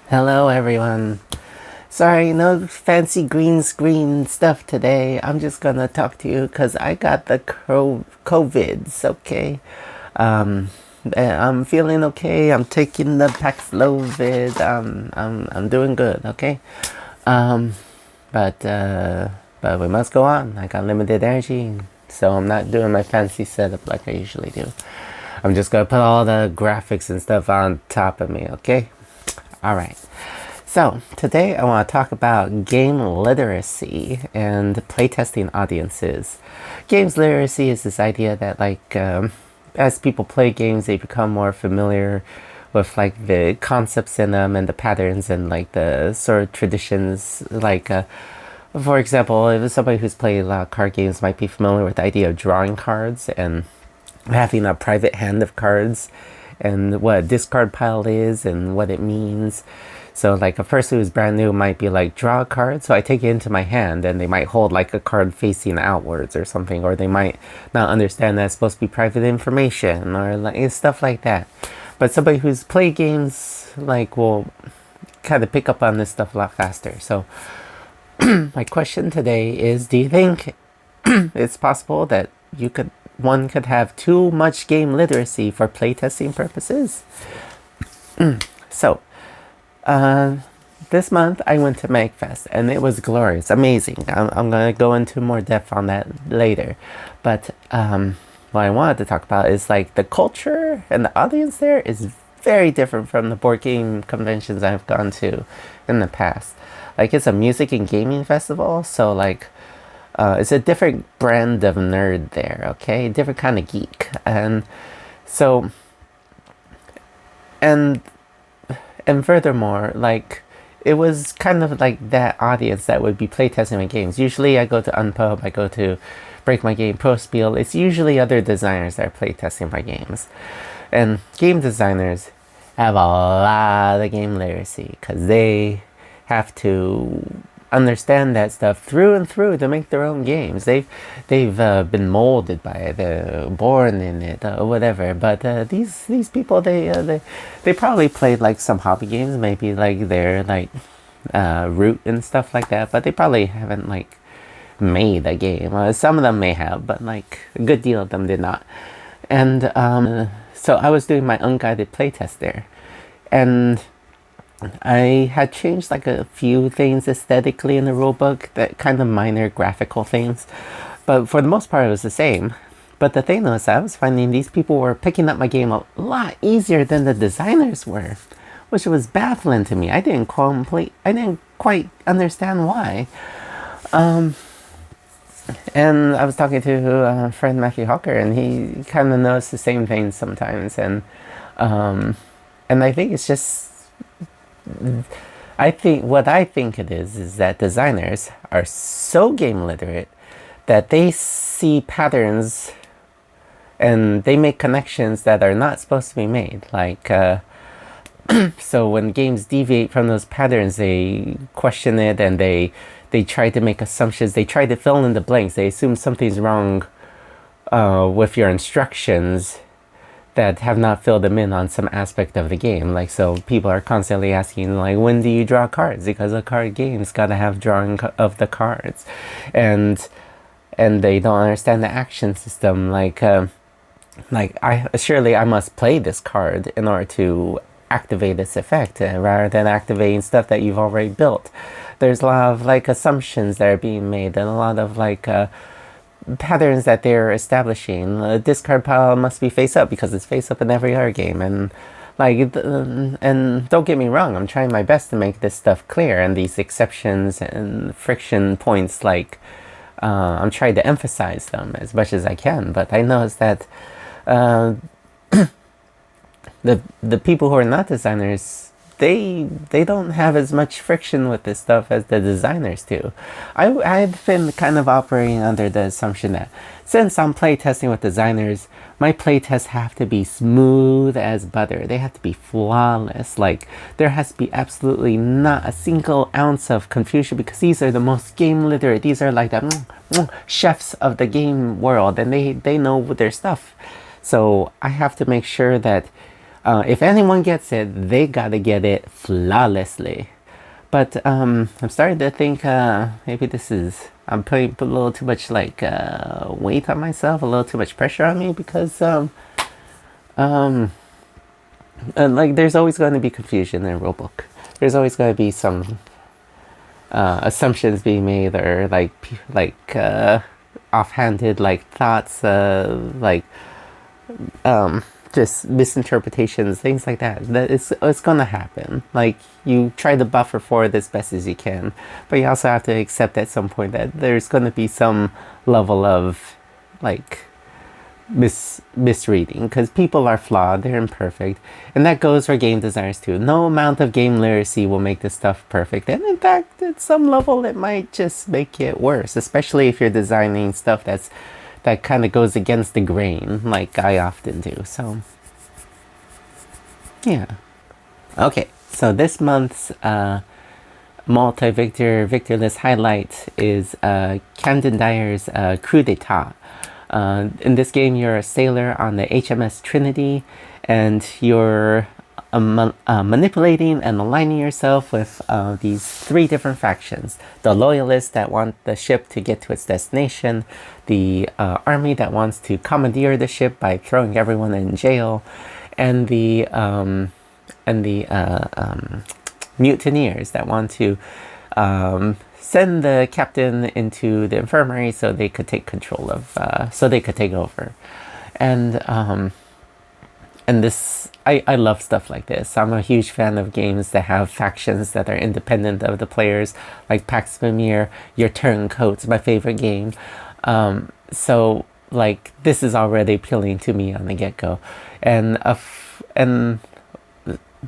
Hello, everyone. Sorry, no fancy green screen stuff today. I'm just gonna talk to you because I got the COVIDs, okay? Um, I'm feeling okay. I'm taking the Paxlovid. I'm doing good, okay? Um, but, uh, but we must go on. I got limited energy, so I'm not doing my fancy setup like I usually do. I'm just gonna put all the graphics and stuff on top of me, okay? Alright. So, today I want to talk about game literacy and playtesting audiences. Games literacy is this idea that, as people play games, they become more familiar with, the concepts in them and the patterns and, the sort of traditions. For example, if somebody who's played a lot of card games might be familiar with the idea of drawing cards and having a private hand of cards and what a discard pile is and what it means. So like a person who's brand new might be like, draw a card, so I take it into my hand, and they might hold like a card facing outwards or something, or they might not understand that it's supposed to be private information or like stuff like that. But somebody who's played games will kind of pick up on this stuff a lot faster. So my question today is, do you think it's possible that one could have too much game literacy for playtesting purposes? So, this month I went to Magfest and it was glorious, amazing. I'm going to go into more depth on that later. But what I wanted to talk about is the culture and the audience there is very different from the board game conventions I've gone to in the past. It's a music and gaming festival, so it's a different brand of nerd there, okay? Different kind of geek. And so, and furthermore, it was kind of like that audience that would be playtesting my games. Usually I go to Unpub, I go to Break My Game Pro Spiel. It's usually other designers that are playtesting my games. And game designers have a lot of game literacy because they have to understand that stuff through and through to make their own games. They've been molded by it, they're born in it, or whatever. But these people, they probably played some hobby games, maybe their Root and stuff like that. But they probably haven't made a game. Some of them may have, but a good deal of them did not. And so I was doing my unguided playtest there, and I had changed a few things aesthetically in the rulebook, that kind of minor graphical things, but for the most part it was the same. But the thing was, I was finding these people were picking up my game a lot easier than the designers were, which was baffling to me. I didn't quite understand why. And I was talking to a friend, Matthew Hawker, and he kind of noticed the same things sometimes. And I think it's just, what I think it is that designers are so game literate that they see patterns and they make connections that are not supposed to be made. So when games deviate from those patterns, they question it and they try to make assumptions. They try to fill in the blanks. They assume something's wrong with your instructions that have not filled them in on some aspect of the game. So people are constantly asking, when do you draw cards? Because a card game's got to have drawing of the cards. And they don't understand the action system. Surely I must play this card in order to activate its effect, rather than activating stuff that you've already built. There's a lot of assumptions that are being made, and a lot of patterns that they're establishing. The discard pile must be face up because it's face up in every other game, and and don't get me wrong, I'm trying my best to make this stuff clear, and these exceptions and friction points, I'm trying to emphasize them as much as I can. But I noticed that the people who are not designers, they don't have as much friction with this stuff as the designers do. I've been kind of operating under the assumption that since I'm playtesting with designers, my playtests have to be smooth as butter. They have to be flawless. There has to be absolutely not a single ounce of confusion, because these are the most game literate. These are the chefs of the game world, and they know their stuff. So I have to make sure that If anyone gets it, they gotta get it flawlessly. But I'm starting to think maybe this is I'm putting a little too much like weight on myself, a little too much pressure on me because um, and, like there's always going to be confusion in a rulebook. There's always going to be some assumptions being made or offhanded like thoughts, just misinterpretations, things like that. That it's gonna happen. Like you try to buffer for it as best as you can, but you also have to accept at some point that there's gonna be some level of like misreading because people are flawed, they're imperfect, and that goes for game designers too. No amount of game literacy will make this stuff perfect, and in fact, at some level, it might just make it worse, especially if you're designing stuff that kind of goes against the grain, like I often do. So, yeah. Okay, so this month's victorless highlight is Camden Dyer's Coup d'etat. In this game, you're a sailor on the HMS Trinity, and you're manipulating and aligning yourself with these three different factions. The loyalists that want the ship to get to its destination, the army that wants to commandeer the ship by throwing everyone in jail, and the mutineers that want to send the captain into the infirmary so they could take control of, so they could take over. And this, I love stuff like this. I'm a huge fan of games that have factions that are independent of the players, like Pax Pamir, Your Turncoat's my favorite game. So like this is already appealing to me on the get-go, and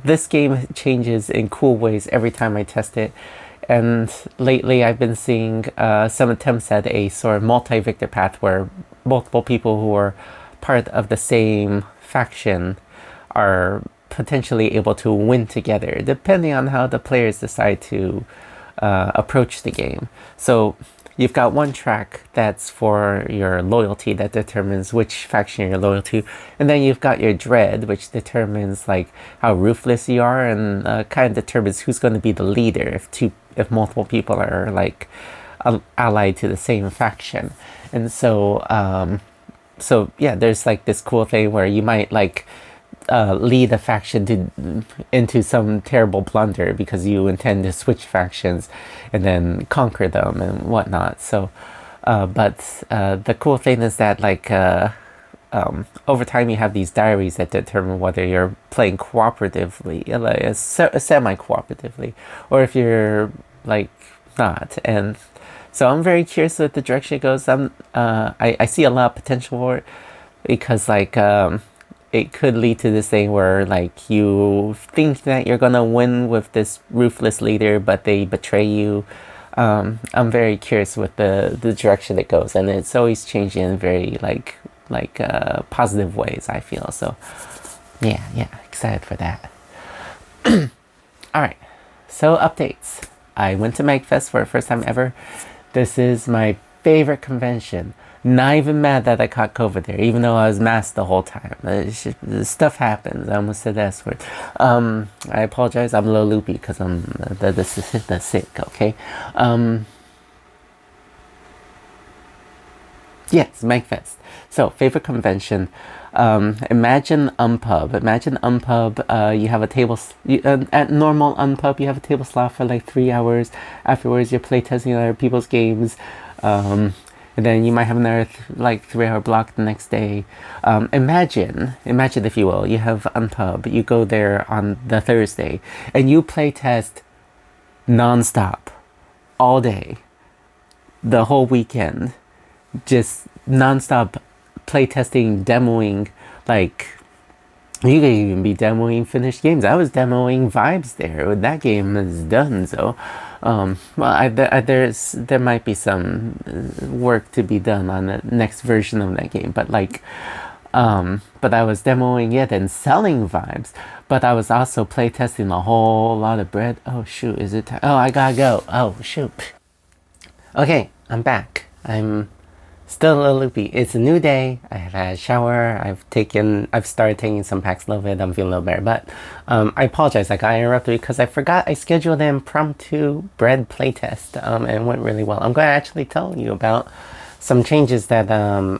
this game changes in cool ways every time I test it. And lately I've been seeing some attempts at a sort of multi-victor path where multiple people who are part of the same faction are potentially able to win together, depending on how the players decide to approach the game. So you've got one track that's for your loyalty that determines which faction you're loyal to, and then you've got your dread, which determines like how ruthless you are, and kind of determines who's going to be the leader if multiple people are like allied to the same faction. And so yeah, there's like this cool thing where you might like lead a faction into some terrible blunder because you intend to switch factions and then conquer them and whatnot. So but the cool thing is that like over time you have these diaries that determine whether you're playing cooperatively, like semi-cooperatively, or if you're like not. And so I'm very curious what the direction it goes. I see a lot of potential for it because like it could lead to this thing where like you think that you're gonna win with this ruthless leader, but they betray you. I'm very curious with the direction it goes, and it's always changing in very like positive ways, I feel. So yeah, excited for that. All right, so updates. I went to Magfest for the first time ever. This is my favorite convention. Not even mad that I caught COVID there, even though I was masked the whole time. Stuff happens. I almost said the S word. I apologize. I'm a little loopy because I'm the sick. Okay. Yes, Magfest. So, favorite convention. Imagine Unpub. You have a table... at normal Unpub, you have a table slot for like 3 hours. Afterwards, you're playtesting other people's games. And then you might have another 3-hour block the next day. Imagine if you will, you have Unpub. You go there on the Thursday. And you playtest non-stop. All day. The whole weekend. Just non-stop playtesting, demoing, like you could even be demoing finished games. I was demoing Vibes there. That game is done, so there might be some work to be done on the next version of that game, but like but I was demoing it and selling Vibes, but I was also playtesting a whole lot of bread. Oh shoot, is it time? Oh, I gotta go. Oh shoot. Okay, I'm back. I'm Still a little loopy. It's a new day. I have had a shower. I've started taking some Paxlovid. I'm feeling a little better. But I apologize. I got interrupted because I forgot I scheduled an impromptu bread playtest. And it went really well. I'm going to actually tell you about some changes that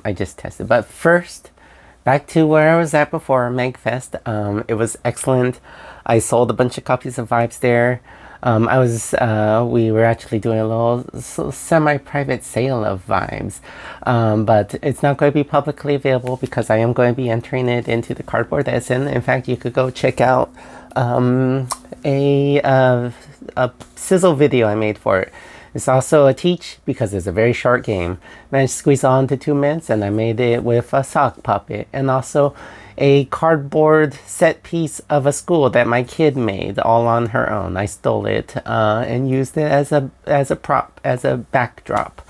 I just tested. But first, back to where I was at before, Magfest. It was excellent. I sold a bunch of copies of Vibes there. We were actually doing a little semi-private sale of Vibes, but it's not going to be publicly available because I am going to be entering it into the cardboard that's in fact, you could go check out a sizzle video I made for it. It's also a teach because it's a very short game. Managed to squeeze it all into 2 minutes, and I made it with a sock puppet and also a cardboard set piece of a school that my kid made all on her own. I stole it and used it as a prop, as a backdrop.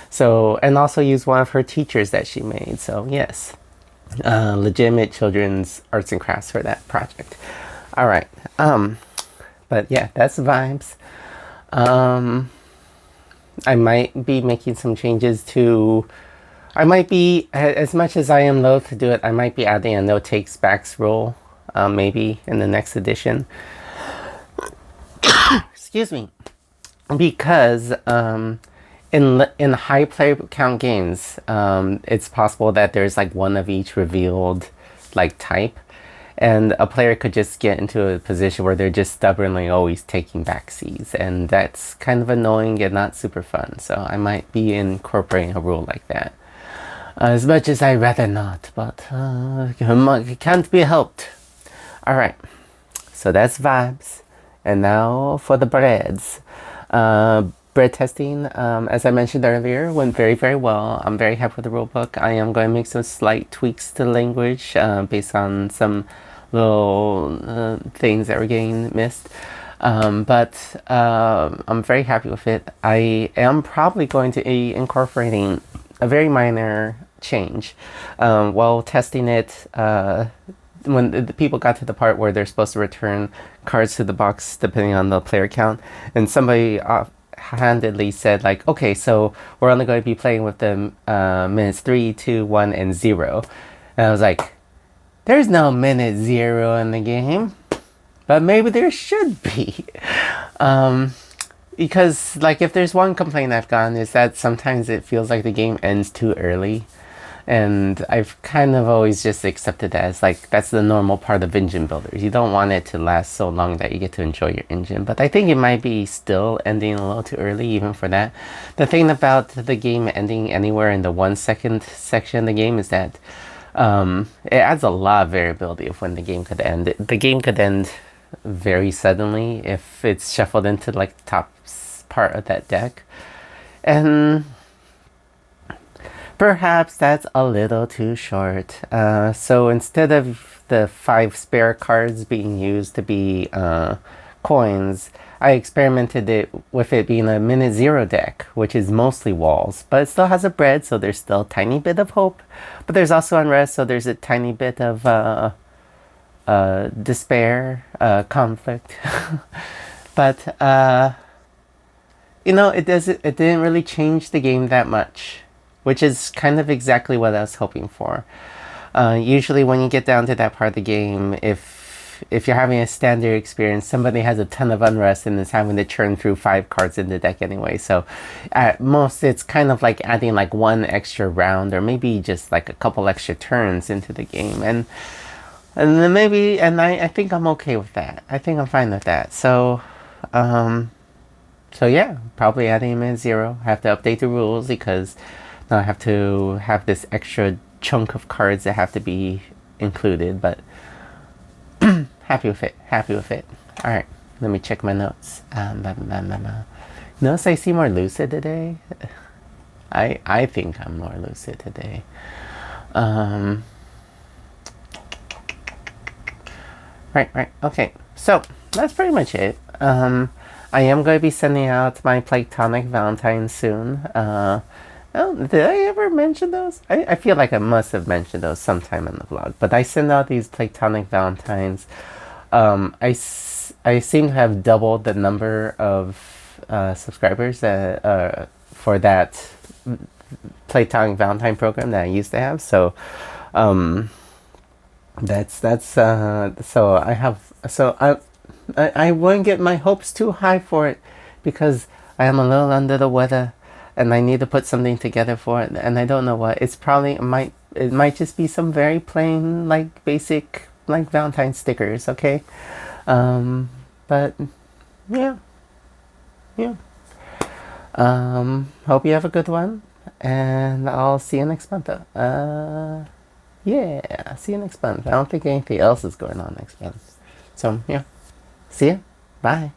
So, and also used one of her teachers that she made. So yes, legitimate children's arts and crafts for that project. All right, but yeah, that's Vibes. I might be making some changes to. I might be, as much as I am loath to do it, I might be adding a no takes backs rule, maybe in the next edition. Excuse me, because in high player count games, it's possible that there's like one of each revealed like type, and a player could just get into a position where they're just stubbornly always taking backseas, and that's kind of annoying and not super fun. So I might be incorporating a rule like that. As much as I'd rather not, but it can't be helped. Alright, so that's Vibes. And now for the breads. Bread testing, as I mentioned earlier, went very, very well. I'm very happy with the rulebook. I am going to make some slight tweaks to language based on some little things that were getting missed. But I'm very happy with it. I am probably going to be incorporating a very minor change. While testing it, when the people got to the part where they're supposed to return cards to the box depending on the player count, and somebody handedly said like, okay, so we're only going to be playing with the minutes 3, 2, 1, and 0. And I was like, there's no minute 0 in the game, but maybe there should be. Because, like, if there's one complaint I've gotten is that sometimes it feels like the game ends too early. And I've kind of always just accepted that as, like, that's the normal part of engine builders. You don't want it to last so long that you get to enjoy your engine. But I think it might be still ending a little too early, even for that. The thing about the game ending anywhere in the 1 second section of the game is that it adds a lot of variability of when the game could end. The game could end very suddenly if it's shuffled into like the top part of that deck, and perhaps that's a little too short. So instead of the 5 spare cards being used to be coins, I experimented with it being a minute 0 deck, which is mostly walls, but it still has a bread, so there's still a tiny bit of hope, but there's also unrest, so there's a tiny bit of despair, conflict. But it didn't really change the game that much, which is kind of exactly what I was hoping for. Usually when you get down to that part of the game, if you're having a standard experience, somebody has a ton of unrest and is having to churn through 5 cards in the deck anyway. So at most it's kind of like adding like 1 extra round or maybe just like a couple extra turns into the game. And then maybe, and I think I'm okay with that. I think I'm fine with that. So yeah, probably adding in 0. Have to update the rules because now I have to have this extra chunk of cards that have to be included, but happy with it. All right, let me check my notes. Notice I seem more lucid today. I think I'm more lucid today. Right. Okay, so that's pretty much it. I am going to be sending out my Platonic Valentines soon. Did I ever mention those? I feel like I must have mentioned those sometime in the vlog. But I send out these Platonic Valentines. I seem to have doubled the number of subscribers for that Platonic Valentine program that I used to have. So that's so I wouldn't get my hopes too high for it, because I am a little under the weather and I need to put something together for it, and I don't know what. It might just be some very plain, like, basic, like, Valentine stickers, okay? But yeah, yeah. Hope you have a good one, and I'll see you next month. Yeah, see you next month. I don't think anything else is going on next month. So yeah, see ya. Bye.